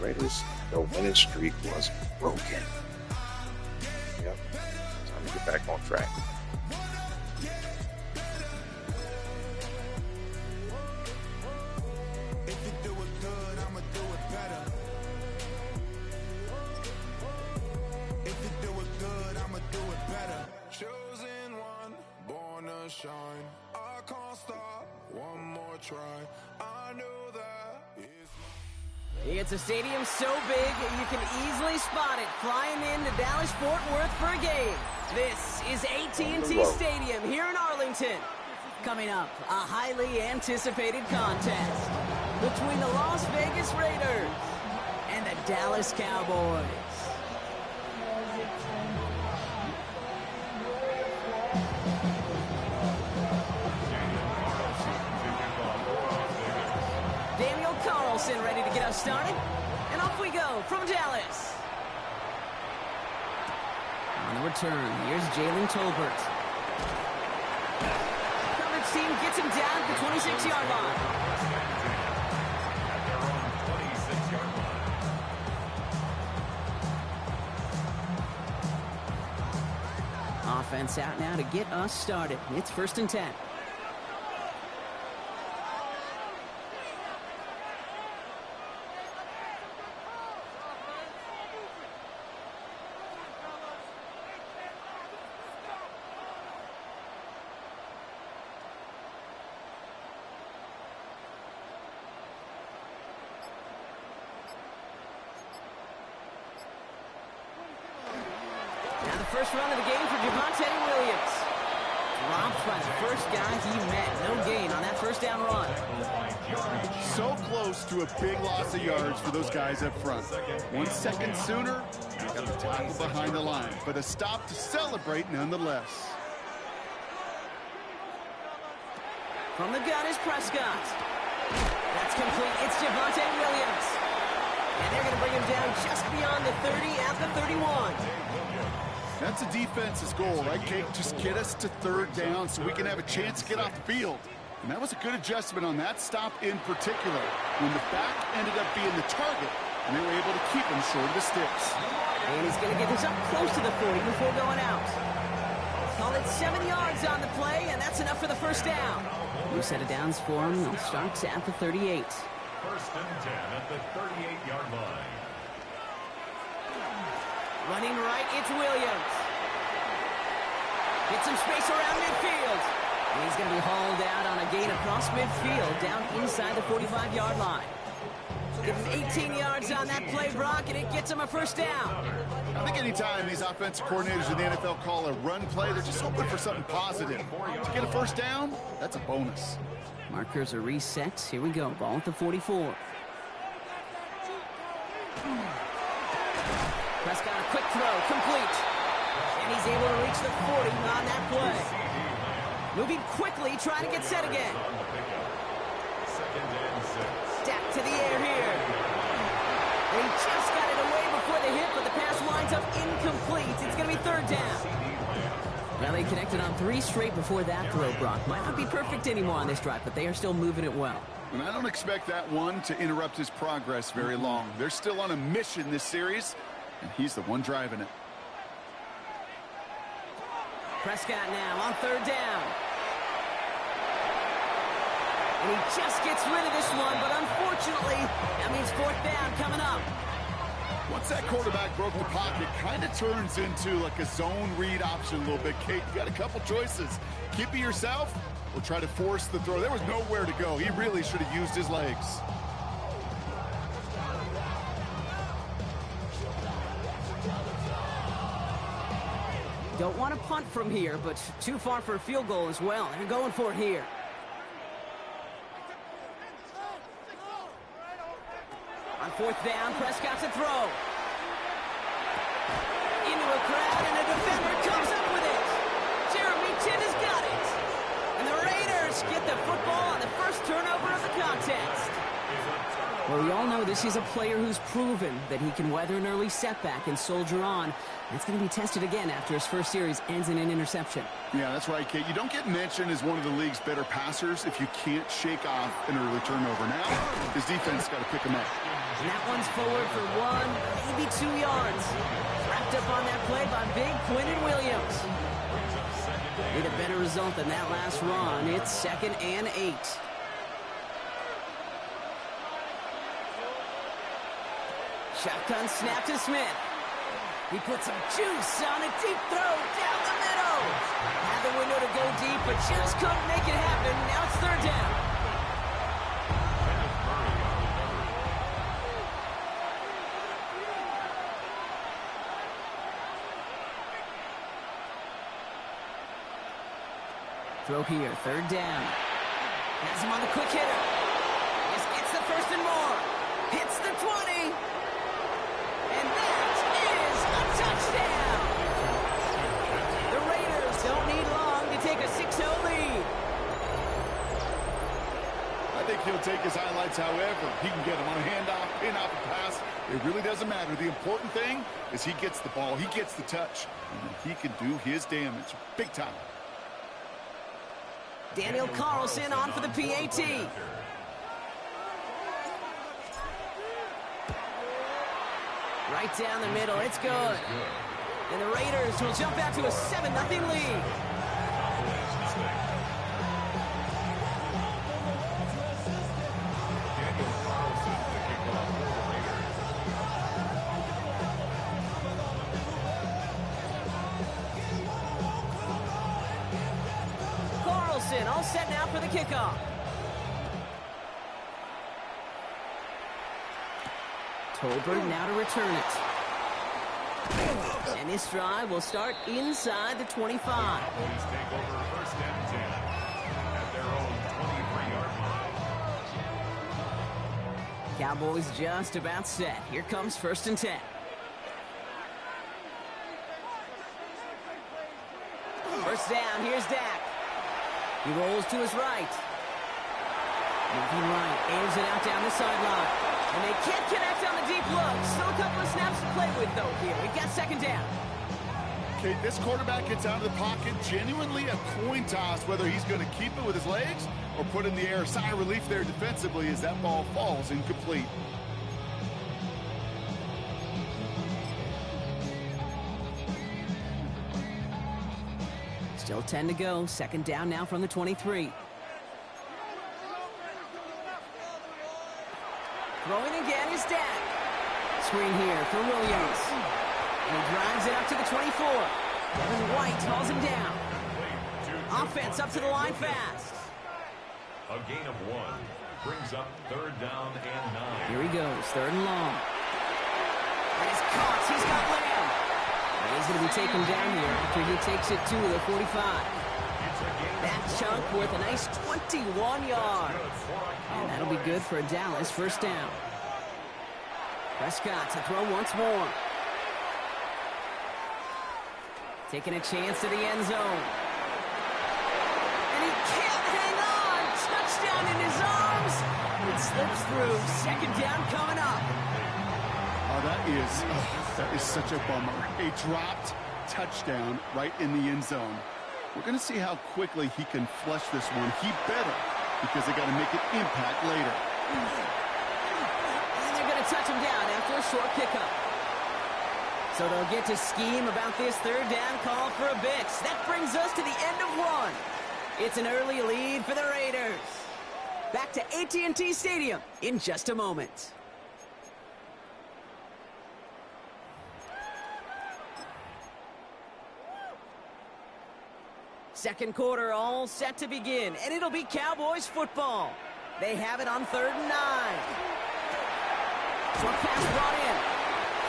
Raiders, their winning streak was broken. Yep, time to get back on track. Shine. I can't stop. One more try. I know that it's a stadium so big you can easily spot it flying into Dallas-Fort Worth for a game. This is AT&T Stadium here in Arlington. Coming up, a highly anticipated contest between the Las Vegas Raiders and the Dallas Cowboys. Ready to get us started, and off we go from Dallas. On the return, here's Jalen Tolbert. Coverage team gets him down at the 26-yard line. Offense out now to get us started. It's 1st and 10. First run of the game for Williams. Dropped by the first guy he met. No gain on that first down run. So close to a big loss of yards for those guys up front. 1 second sooner, they got the tackle behind the line. But a stop to celebrate nonetheless. From the gun is Prescott. That's complete. It's Javonte Williams. And they're going to bring him down just beyond the 30 at the 31. That's a defense's goal, right, Kate? Just get us to 3rd down so we can have a chance to get off the field. And that was a good adjustment on that stop in particular, when the back ended up being the target, and they were able to keep him short of the sticks. And he's going to get this up close to the 40 before going out. Call it 7 yards on the play, and that's enough for the first down. New set of downs for him. They'll start at the 38. 1st and 10 at the 38-yard line. Running right, it's Williams. Get some space around midfield. And he's going to be hauled out on a gain across midfield, down inside the 45-yard line. Give him 18 yards on that play, Brock, and it gets him a first down. I think anytime these offensive coordinators in the NFL call a run play, they're just hoping for something positive. To get a first down, that's a bonus. Markers are reset. Here we go. Ball at the 44. Prescott, a quick throw, complete. And he's able to reach the 40 on that play. Moving quickly, trying to get set again. Stack to the air here. And he just got it away before the hit, but the pass winds up incomplete. It's going to be 3rd down. Well, they connected on 3 straight before that throw, Brock. Might not be perfect anymore on this drive, but they are still moving it well. And I don't expect that one to interrupt his progress very long. They're still on a mission this series, and he's the one driving it. Prescott now on 3rd down. And he just gets rid of this one, but unfortunately, that means 4th down coming up. Once that quarterback broke the pocket, kind of turns into like a zone read option a little bit. Kate, you got a couple choices. Keep it yourself or try to force the throw. There was nowhere to go. He really should have used his legs. Don't want to punt from here, but too far for a field goal as well. They're going for it here. On 4th down, Prescott's a throw. Into a crowd, and a defender comes up with it. Jeremy Chin has got it. And the Raiders get the football on the first turnover of the contest. Well, we all know this is a player who's proven that he can weather an early setback and soldier on. It's going to be tested again after his first series ends in an interception. Yeah, that's right, Kate. You don't get mentioned as one of the league's better passers if you can't shake off an early turnover. Now, his defense got to pick him up. And that one's forward for 1, maybe 2 yards. Wrapped up on that play by big Quinton Williams. Need a better result than that last run. It's 2nd and 8. Shotgun snap to Smith. He puts some juice on a deep throw down the middle. Had the window to go deep, but just couldn't make it happen. Now it's 3rd down. Throw here, 3rd down. Has him on the quick hitter. Just gets the 1st and more. Hits the 20. And that is a touchdown. The Raiders don't need long to take a 6-0 lead. I think he'll take his highlights however. He can get him on a handoff, pin-off, a pass. It really doesn't matter. The important thing is he gets the ball. He gets the touch. And he can do his damage big time. Daniel Carlson on for the PAT. Right down the middle, it's good. And the Raiders will jump out to a 7-0 lead. Carlson all set now for the kickoff. Tolbert now to return it. And this drive will start inside the 25. Cowboys take over 1st and 10 at their own 23-yard line. Cowboys just about set. Here comes 1st and 10. First down, here's Dak. He rolls to his right. Moving right, aims it out down the sideline. And they can't connect on the deep look. Still a couple of snaps to play with, though, here. We've got 2nd down. Okay, this quarterback gets out of the pocket. Genuinely a coin toss whether he's going to keep it with his legs or put in the air. Sigh of relief there defensively as that ball falls incomplete. Still 10 to go. 2nd down now from the 23. Throwing again is Dak. Screen here for Williams. And he drives it up to the 24. And White hauls him down. Offense up to the line fast. A gain of 1 brings up 3rd down and 9. Here he goes, 3rd and long. And he's caught. He's got Lamb. And he's going to be taken down here after he takes it to the 45. That chunk worth a nice 21 yards. And that'll be good for Dallas. 1st down. Prescott to throw once more. Taking a chance to the end zone. And he can't hang on. Touchdown in his arms. It slips through. 2nd down coming up. Oh, that is such a bummer. A dropped touchdown right in the end zone. We're going to see how quickly he can flush this one. He better, because they got to make an impact later. And they're going to touch him down after a short pickup. So they'll get to scheme about this 3rd down call for a bit. That brings us to the end of 1. It's an early lead for the Raiders. Back to AT&T Stadium in just a moment. Second quarter all set to begin, and it'll be Cowboys football. They have it on 3rd and 9. Short pass brought in.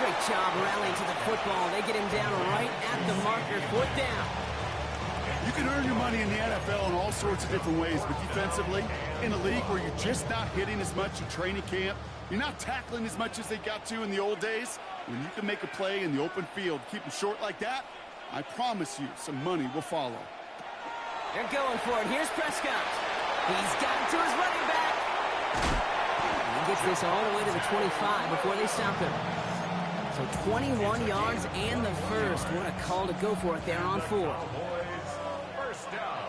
Great job rallying to the football. They get him down right at the marker. 4th down. You can earn your money in the NFL in all sorts of different ways, but defensively, in a league where you're just not hitting as much in training camp, you're not tackling as much as they got to in the old days, when you can make a play in the open field, keep them short like that, I promise you some money will follow. They're going for it. Here's Prescott. He's got it to his running back. He gets this all the way to the 25 before they stop him. So 21 yards and the first. What a call to go for it there on 4. Cowboys, 1st down.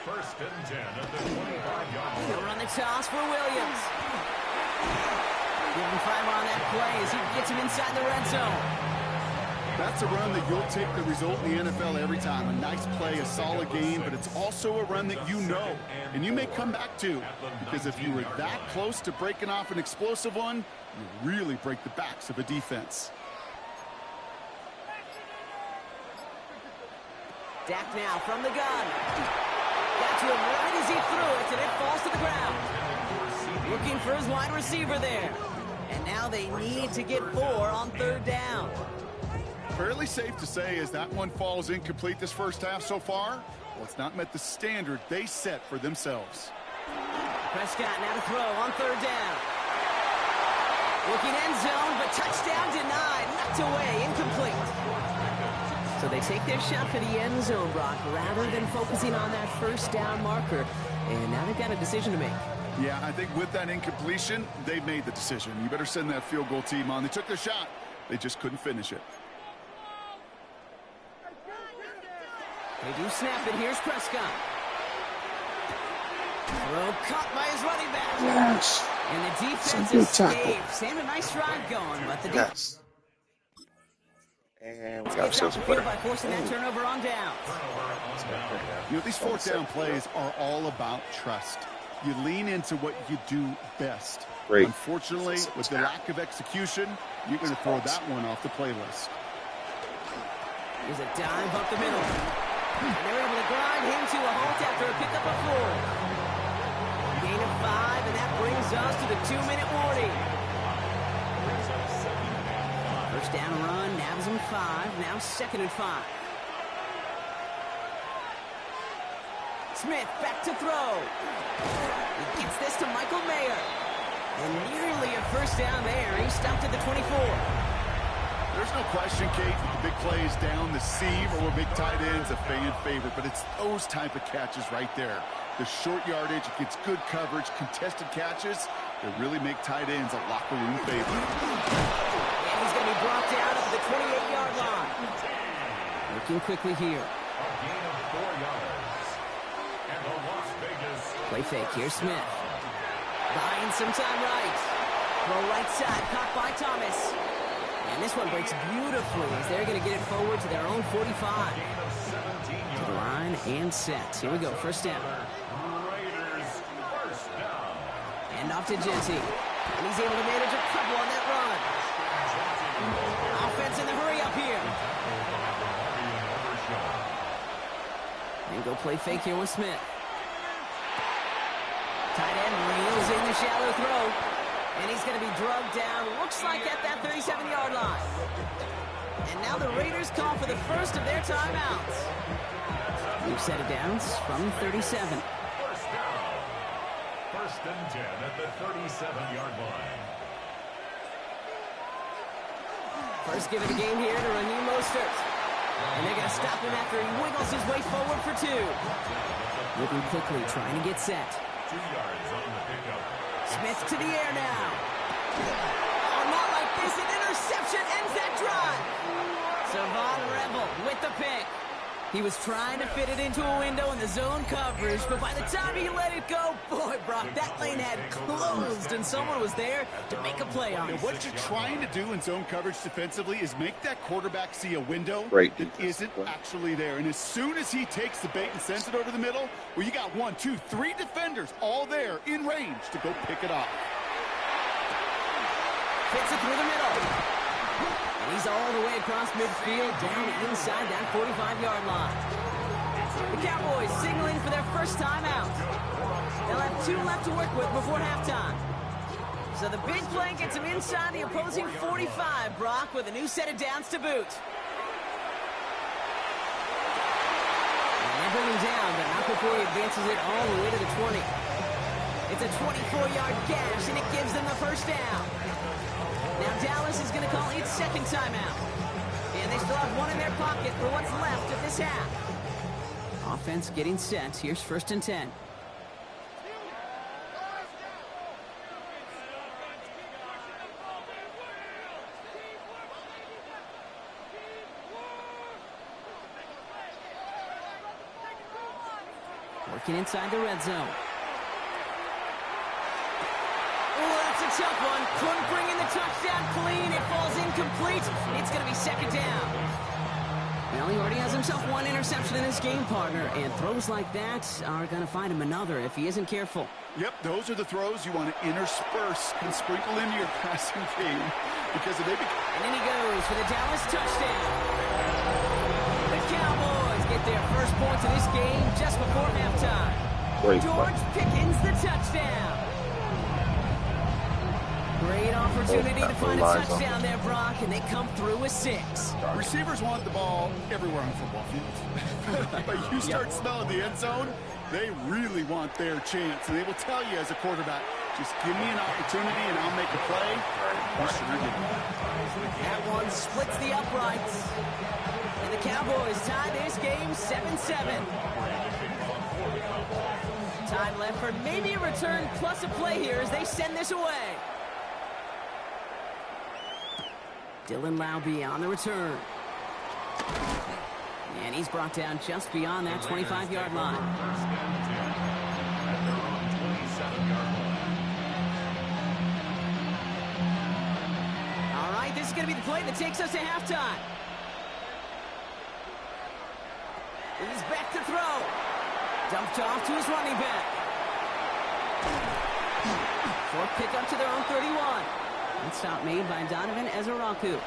1st and 10 at the 25-yard line. He'll run the toss for Williams. Give him 5 on that play as he gets him inside the red zone. That's a run that you'll take the result in the NFL every time. A nice play, a solid game, but it's also a run that you know, and you may come back to, because if you were that close to breaking off an explosive one, you really break the backs of a defense. Dak now from the gun. Got to him right as he threw it, and it falls to the ground. Looking for his wide receiver there. And now they need to get 4 on 3rd down. Fairly safe to say as that one falls incomplete this first half so far, well, it's not met the standard they set for themselves. Prescott now to throw on 3rd down. Looking end zone, but touchdown denied. Knocked away, incomplete. So they take their shot for the end zone, Brock, rather than focusing on that 1st down marker. And now they've got a decision to make. Yeah, I think with that incompletion, they've made the decision. You better send that field goal team on. They took their shot. They just couldn't finish it. They do snap it. Here's Prescott. Throw caught by his running back. Yes. And the defense Some good escapes. They have a nice drive going, but the defense And we got gets off ourselves the a field winner. by forcing that turnover on down. You know, these 4th down plays are all about trust. You lean into what you do best. Great. Unfortunately, with the lack of execution, you're going to throw that one off the playlist. Here's a dive up the middle. And they're able to grind him to a halt after a pickup of 4. Gain of 5, and that brings us to the 2-minute warning. 1st down run, nabs him 5, now 2nd and 5. Smith back to throw. He gets this to Michael Mayer. And nearly a 1st down there. He stopped at the 24. There's no question, Kate, that the big plays down the seam or big tight ends a fan favorite, but it's those type of catches right there. The short yardage, it gets good coverage, contested catches that really make tight ends a locker room favorite. And he's going to be brought down at the 28-yard line. Looking quickly here. A gain of 4 yards. And the Las Vegas. Play fake. Here's Smith. Buying some time right. Throw right side. Caught by Thomas. And this one breaks beautifully as they're going to get it forward to their own 45. To the line and set. Here we go. 1st down. Raiders 1st down. And off to Genty. And he's able to manage a couple on that run. Offense in the hurry up here. And go play fake here with Smith. Tight end reels in the shallow throw. And he's going to be drugged down, looks like at that 37-yard line. And now the Raiders call for the 1st of their timeouts. New set of downs from 37. 1st down. 1st and 10 at the 37-yard line. First give of the game here to Raheem Mostert. And they're going to stop him after he wiggles his way forward for 2. Moving quickly, trying to get set. 2 yards on the pickup. Smith to the air now. Oh, not like this. An interception ends that drive. Savon Rebel with the pick. He was trying to fit it into a window in the zone coverage, but by the time he let it go, boy, Brock, that lane had closed, and someone was there to make a play on it. What you're trying to do in zone coverage defensively is make that quarterback see a window Great that defense. isn't actually there. And as soon as he takes the bait and sends it over the middle, well, you got 1, 2, 3 defenders all there in range to go pick it off. Fits it through the middle. And he's all the way across midfield, down inside that 45-yard line. The Cowboys signaling for their first timeout. They'll have 2 left to work with before halftime. So the big play gets him inside the opposing 45, Brock, with a new set of downs to boot. And they bring him down, but not before he advances it all the way to the 20. It's a 24-yard gash, and it gives them the 1st down. Now Dallas is going to call its 2nd timeout. And they still have 1 in their pocket for what's left of this half. Offense getting set. Here's 1st and 10. Working inside the red zone. Oh, that's a tough one. Couldn't bring in the touchdown clean. It falls incomplete. It's going to be second down. Well, he already has himself one interception in his game, partner, and throws like that are going to find him another if he isn't careful. Yep, those are the throws you want to intersperse and sprinkle into your passing game because if they and then he goes for the Dallas touchdown. The Cowboys get their first points of this game just before halftime. George Pickens the touchdown. Great opportunity to find a touchdown there, Brock, and they come through with 6. Receivers want the ball everywhere on football fields. But you start smelling the end zone, they really want their chance. And they will tell you as a quarterback, just give me an opportunity and I'll make a play. That one splits the uprights. And the Cowboys tie this game 7-7. Time left for maybe a return plus a play here as they send this away. Dylan Laube on the return. And he's brought down just beyond that 25-yard line. All right, this is going to be the play that takes us to halftime. He's back to throw. Dumped off to his running back. Fourth pickup to their own 31. That stop made by Donovan Ezeraku.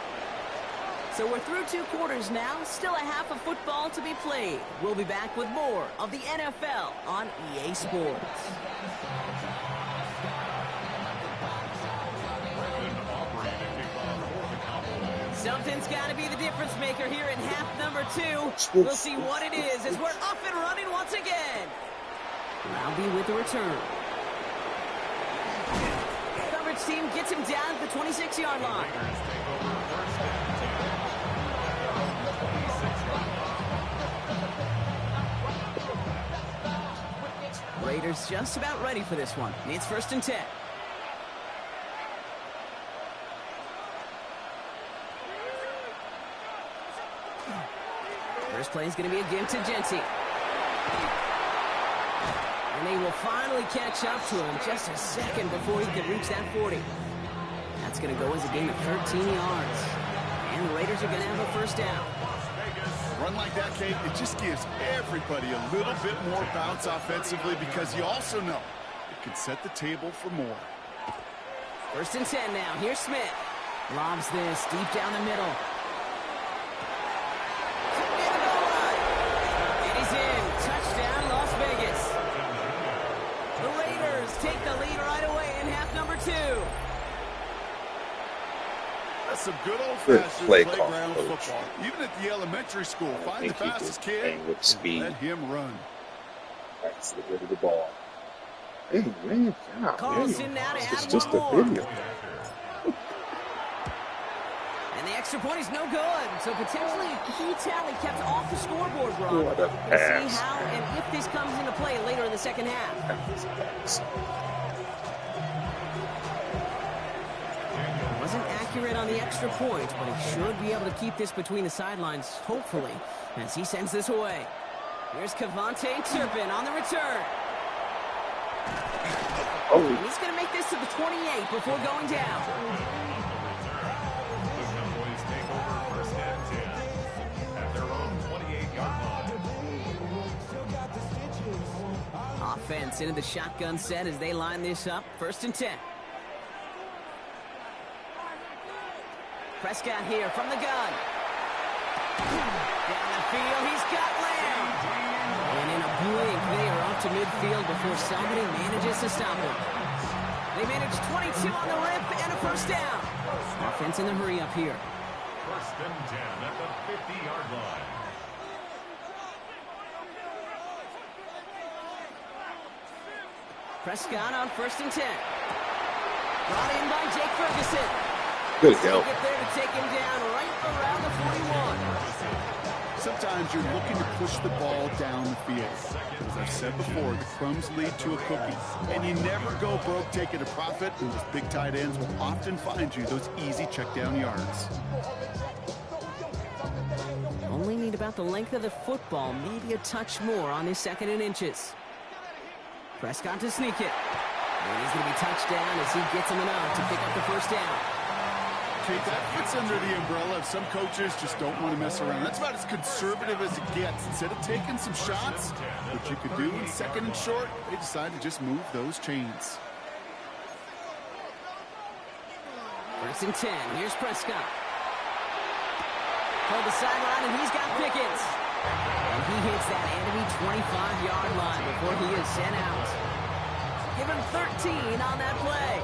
So we're through 2 quarters now. Still a half of football to be played. We'll be back with more of the NFL on EA Sports. Something's got to be the difference maker here in half number 2. We'll see what it is as we're up and running once again. Laube with the return. Coverage team gets him down at the 26-yard line. Raiders just about ready for this one. It's 1st and 10. First play is going to be a give to Genty. And they will finally catch up to him just a second before he can reach that 40. That's going to go as a gain of 13 yards. And the Raiders are going to have a first down. Run like that, Kate, it just gives everybody a little bit more bounce offensively because you also know it can set the table for more. 1st and 10 now. Here's Smith. Lobs this deep down the middle. And he's in. Touchdown, Las Vegas. The Raiders take the lead right away in half number 2. That's some good old-fashioned playground football. Even at the elementary school, find the fastest kid and let him run. That's the good of the ball. Hey, man, God, Carlson now to it's add just one a more. video. And the extra point is no good. So potentially a key tally kept off the scoreboard, Brock. What a We'll pass. see how and if this comes into play later in the second half. Wasn't accurate on the extra point, but he should be able to keep this between the sidelines, hopefully, as he sends this away. Here's Kevontae Turpin on the return. Oh, And he's going to make this to the 28 before going down. The Cowboys take over 1st and 10 at their own 28-yard line. Offense into the shotgun set as they line this up. 1st and 10. Prescott here from the gun. Down the field, he's got Lamb. And in a blink, they are up to midfield before somebody manages to stop him. They manage 22 on the rip and a first down. Offense in the hurry up here. 1st and 10 at the 50-yard line. Prescott on 1st and 10. Brought in by Jake Ferguson. good They help. get there to take him down right around the 41. Sometimes you're looking to push the ball down the field. As I've said before, the crumbs lead to a cookie. And you never go broke taking a profit, and those big tight ends will often find you those easy check down yards. Only need about the length of the football, maybe a touch more on this 2nd and inches. Prescott to sneak it. And he's going to be touched down as he gets him enough to pick up the first down. Kate, that fits under the umbrella of some coaches just don't want to mess around. That's about as conservative as it gets. Instead of taking some shots, which you could do in second and short, they decide to just move those chains. First and 10. Here's Prescott. Hold the sideline, and he's got Pickens. And he hits that enemy 25-yard line before he is sent out. Give him 13 on that play.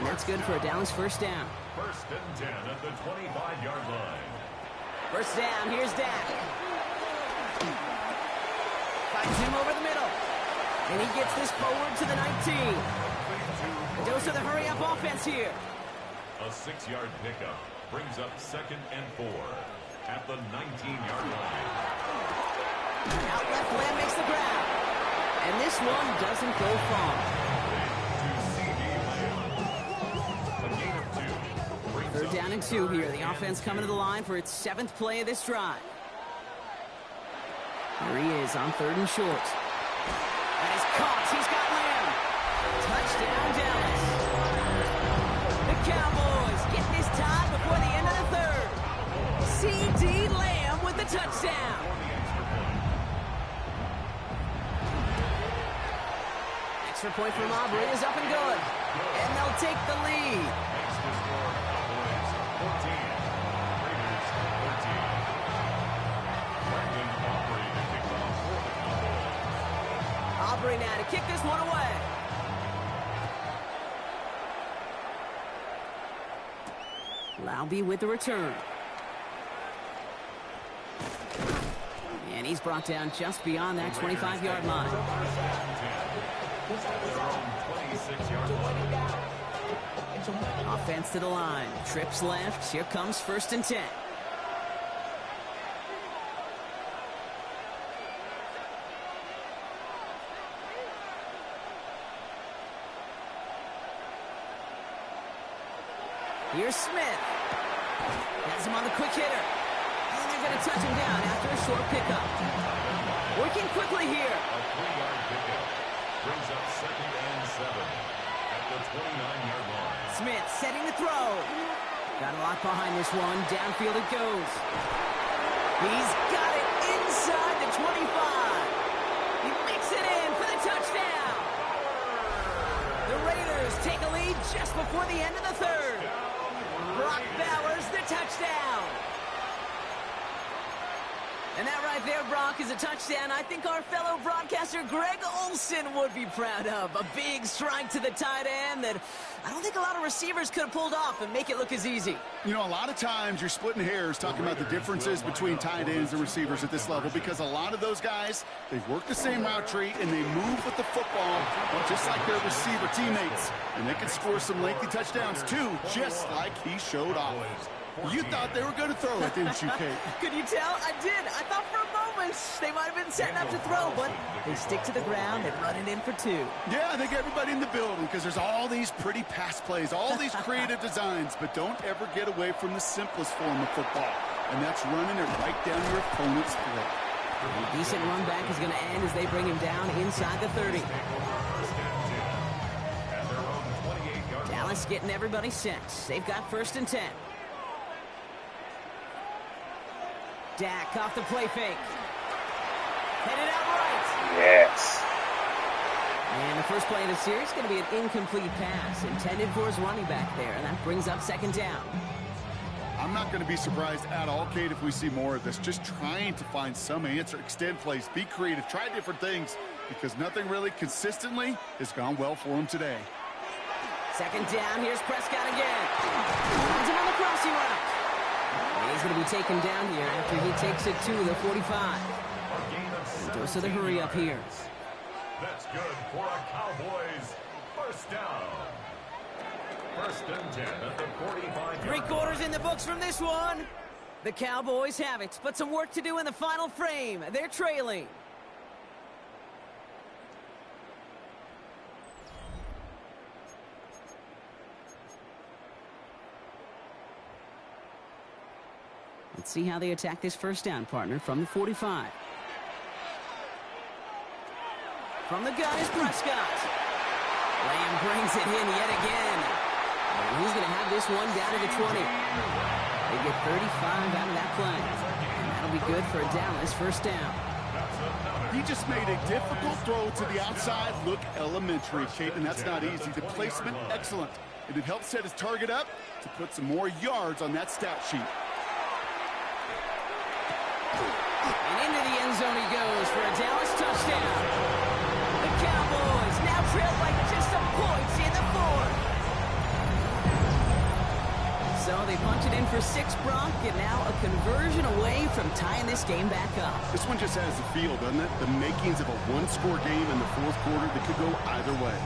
And that's good for a Dallas first down. First and 10 at the 25-yard line. First down, here's Dak. Finds him over the middle. And he gets this forward to the 19. A dose of the hurry-up offense here. A 6-yard pickup brings up second and 4 at the 19-yard line. Out left, Lamb makes the grab. And this one doesn't go far. Third down and 2 here. The offense coming to the line for its 7th play of this drive. Here he is on 3rd and short. And he's caught. He's got Lamb. Touchdown, Dallas. The Cowboys get this tie before the end of the 3rd. C.D. Lamb with the touchdown. Extra point from Aubrey is up and good. And they'll take the lead. Aubrey now to kick this one away. Laube with the return. And he's brought down just beyond that 25-yard line. Offense to the line. Trips left. Here comes 1st and 10. Here's Smith. Has him on the quick hitter. And they're going to touch him down after a short pickup. Working quickly here. A 3-yard pickup brings up second and 7 at the 29-yard line. Smith setting the throw. Got a lot behind this one. Downfield it goes. He's got it inside the 25. He makes it in for the touchdown. The Raiders take a lead just before the end of the 3rd. Brock Bowers, the touchdown. And that right there, Brock, is a touchdown I think our fellow broadcaster Greg Olsen would be proud of. A big strike to the tight end that I don't think a lot of receivers could have pulled off and make it look as easy. You know, a lot of times you're splitting hairs talking about the differences between tight ends and receivers at this level because a lot of those guys, they work the same route tree and they move with the football just like their receiver teammates. And they can score some lengthy touchdowns too, just like he showed off. You thought they were going to throw it, didn't you, Kate? Could you tell? I did. I thought for a moment they might have been setting up to throw, but they stick to the ground and run it in for 2. Yeah, I think everybody in the building, because there's all these pretty pass plays, all these creative designs, but don't ever get away from the simplest form of football, and that's running it right down your opponent's throat. A decent run back is going to end as they bring him down inside the 30. Dallas getting everybody set. They've got 1st and 10. Dak off the play fake. Headed out right. Yes. And the first play of the series is going to be an incomplete pass intended for his running back there, and that brings up 2nd down. I'm not going to be surprised at all, Kate, if we see more of this. Just trying to find some answer, extend plays, be creative, try different things, because nothing really consistently has gone well for him today. 2nd down. Here's Prescott again. Finds him on the crossing route. He's going to be taken down here after he takes it to the 45. And dose of the hurry up here. That's good for a Cowboys first down. 1st and 10 at the 45. 3 quarters in the books from this one. The Cowboys have it, but some work to do in the final frame. They're trailing. Let's see how they attack this first down, partner, from the 45. From the gun is Prescott. Lamb brings it in yet again. And he's going to have this one down to the 20. They get 35 out of that play. And that'll be good for a Dallas first down. He just made a difficult throw to the outside look elementary, Kate, and that's not easy. The placement, excellent. And it helped set his target up to put some more yards on that stat sheet. And into the end zone he goes for a Dallas touchdown. The Cowboys now trail by just some points in the fourth. So they punch it in for 6, Brock, and now a conversion away from tying this game back up. This one just has the feel, doesn't it? The makings of a one-score game in the fourth quarter that could go either way.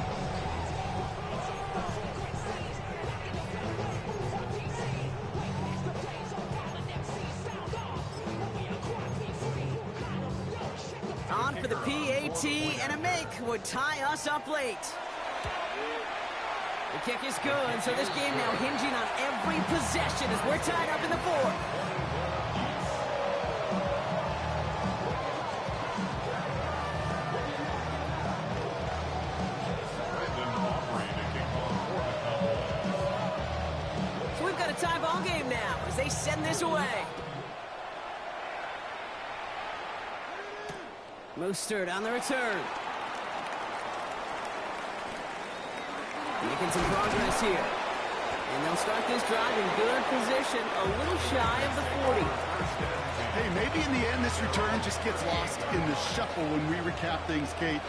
On for the PAT, and a make would tie us up late. The kick is good, so this game now hinging on every possession as we're tied up in the fourth. So we've got a tie ball game now as they send this away. Mostert on the return. Making some progress here. And they'll start this drive in good position, a little shy of the 40. Hey, maybe in the end this return just gets lost in the shuffle when we recap things, Kate.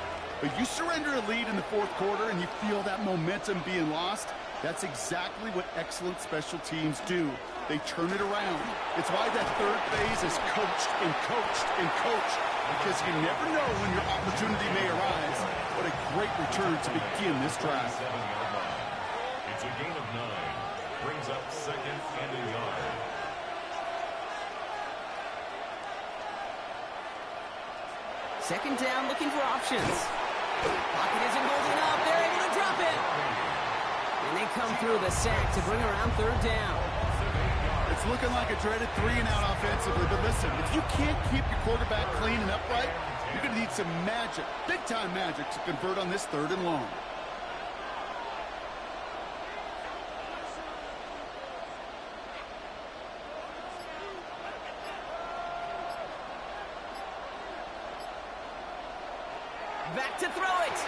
But you surrender a lead in the fourth quarter and you feel that momentum being lost. That's exactly what excellent special teams do. They turn it around. It's why that third phase is coached and coached and coached, because you never know when your opportunity may arise. What a great return to begin this drive. It's a gain of 9. Brings up 2nd and a yard. Second down, looking for options. Pocket isn't holding up. They're able to drop it. And they come through the sack to bring around third down. It's looking like a dreaded 3-and-out offensively, but listen, if you can't keep your quarterback clean and upright, you're going to need some magic, big-time magic, to convert on this 3rd and long. Back to throw it.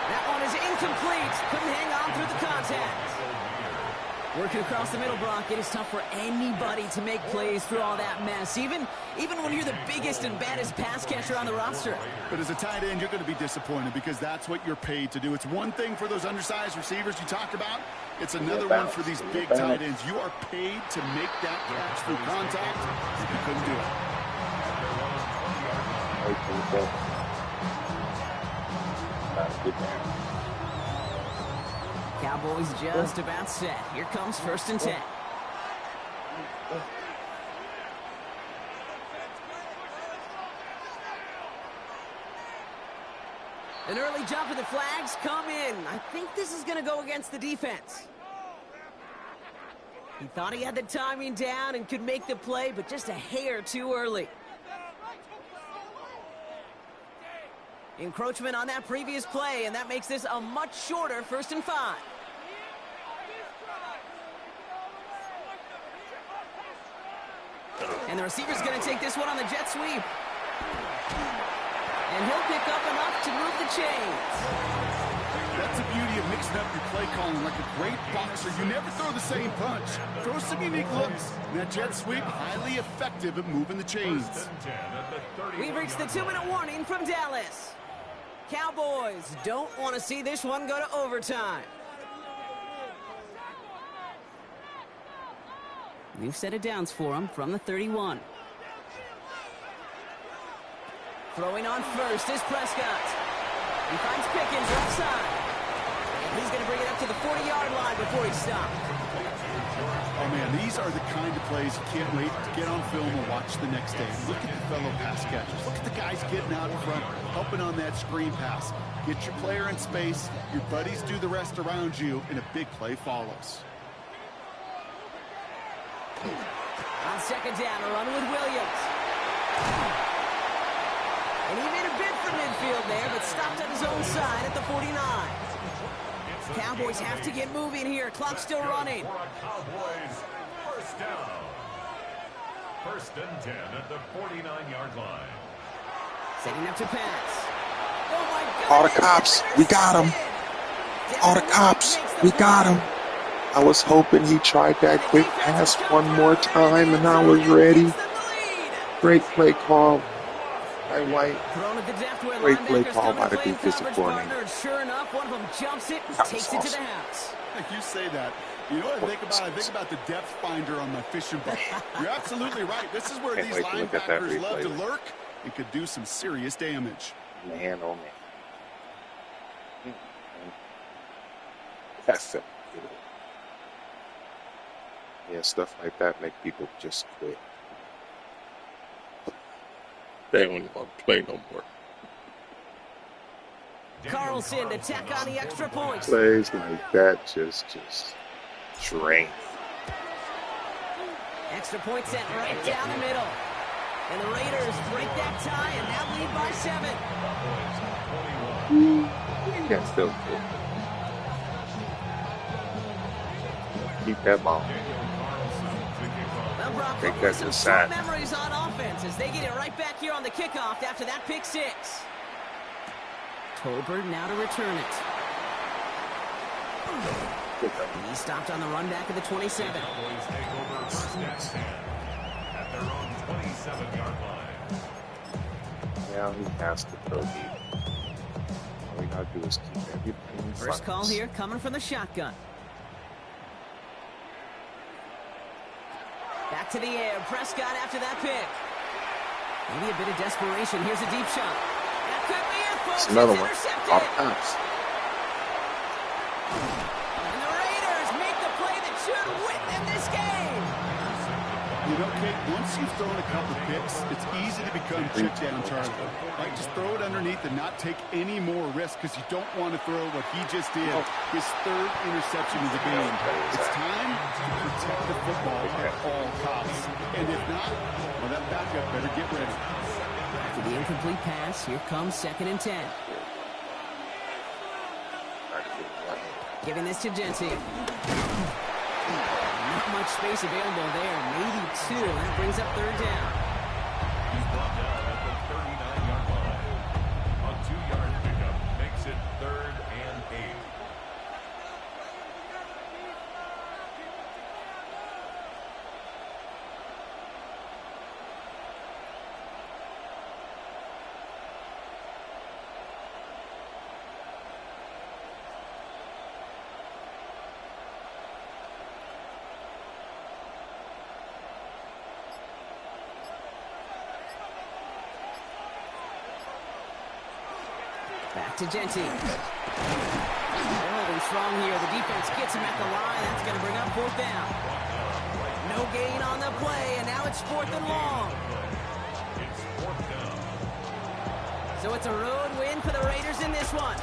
That one is incomplete. Couldn't hang on through the contact. Working across the middle, Brock, it is tough for anybody to make plays through all that mess, even when you're the biggest and baddest pass catcher on the roster. But as a tight end, you're going to be disappointed because that's what you're paid to do. It's one thing for those undersized receivers you talk about. It's another one for these big tight ends. You are paid to make that catch through contact, and you couldn't do it. Cowboys just about set. Here comes 1st and 10. An early jump and the flags come in. I think this is going to go against the defense. He thought he had the timing down and could make the play, but just a hair too early. Encroachment on that previous play, and that makes this a much shorter 1st and 5. And the receiver's going to take this one on the jet sweep. And he'll pick up enough to move the chains. That's the beauty of mixing up your play calling. Like a great boxer, you never throw the same punch. Throw some unique looks. And that jet sweep, highly effective at moving the chains. We've reached the 2-minute warning from Dallas. Cowboys don't want to see this one go to overtime. New set of downs for him from the 31. Throwing on first is Prescott. He finds Pickens left side. And he's going to bring it up to the 40-yard line before he stops. Oh, man, these are the kind of plays you can't wait to get on film and watch the next day. Look at the fellow pass catchers. Look at the guys getting out in front, helping on that screen pass. Get your player in space, your buddies do the rest around you, and a big play follows. On second down, a run with Williams. And he made a bid for midfield there, but stopped on his own side at the 49. Cowboys have to get moving here. Clock's still running. For a Cowboys first down. First and 10 at the 49-yard line. Setting up to pass. Oh my God! All the cops, we got him. All the cops, we got him. I was hoping he tried that quick pass one more time, and I was ready. Great play call by White. Great play call by the defensive coordinator. Sure enough, one of them jumps it and takes it to the house. You say that. You know what I think about? I think about the depth finder on my fishing boat. You're absolutely right. This is where these linebackers love to lurk and could do some serious damage. Man, oh man. That's so good. Yeah, stuff like that make people just quit. They don't even want to play no more. Carlson to tack on the extra points. Plays like that just drain. Extra point set right down the middle. And the Raiders break that tie and now lead by 7. Yeah, still good. Keep that ball. Well, Brock, Take hopefully that to the some short side. memories on offense as they get it right back here on the kickoff after that pick 6. Tolbert now to return it. He stopped on the run back of the 27. Cowboys take over first and 10 at their own 27-yard line. Now he has to throw deep. All we gotta do is keep everything in front First of call us. here coming from the shotgun. Back to the air. Prescott after that pick. Maybe a bit of desperation. Here's a deep shot. That could be it, folks. It's another It's one. intercepted. All the cops. And the Raiders make the play that should win them this game. You know, Kate, once you've thrown a couple picks, it's easy to become check down target. Right? Just throw it underneath and not take any more risk because you don't want to throw what he just did. His 3rd interception of the game. It's time to protect the football at all costs. And if not, well, that backup better get ready. To the incomplete pass, here comes 2nd and 10. Giving this to Genty. Not much space available there. Maybe 2. That brings up 3rd down. He's brought down at the 39-yard line. A 2-yard pickup makes it 3rd and 8. Back to Genty. They're holding strong here. The defense gets him at the line. That's going to bring up 4th down. No gain on the play, and now it's 4th and long. It's 4th down. So it's a road win for the Raiders in this one.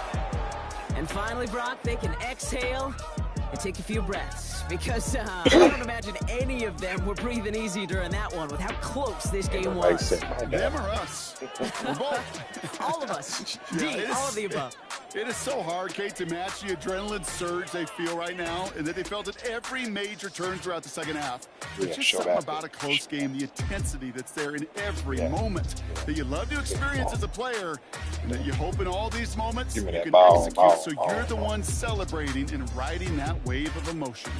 And finally, Brock, they can exhale and take a few breaths because I don't imagine any of them were breathing easy during that one with how close this game was. Them or us? We're both. All of us. Yeah, D, all of the above. It is so hard, Kate, to match the adrenaline surge they feel right now and that they felt at every major turn throughout the second half. There's just something about a close game, the intensity that's there in every moment that you love to experience as a player and that you hope in all these moments you can execute so you're the one celebrating and riding that wave of emotion.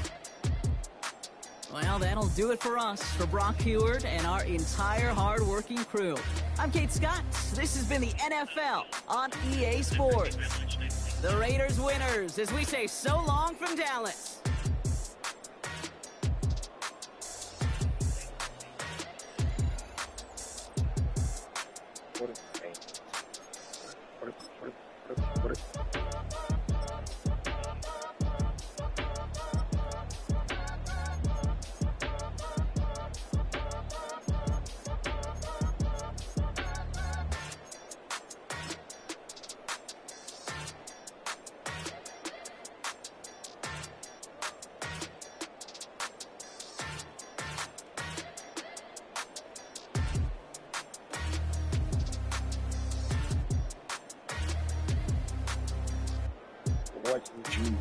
Well, that'll do it for us, for Brock Heward and our entire hard-working crew. I'm Kate Scott. This has been the NFL on EA Sports. The Raiders winners, as we say so long from Dallas. watching Junior.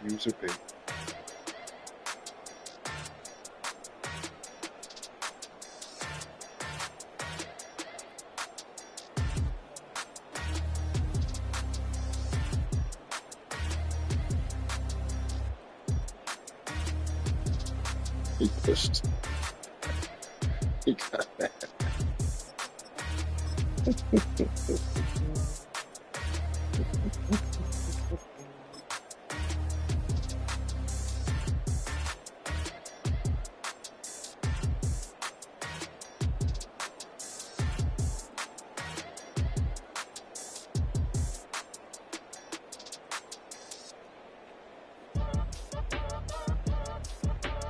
User pay. He pushed. He got that.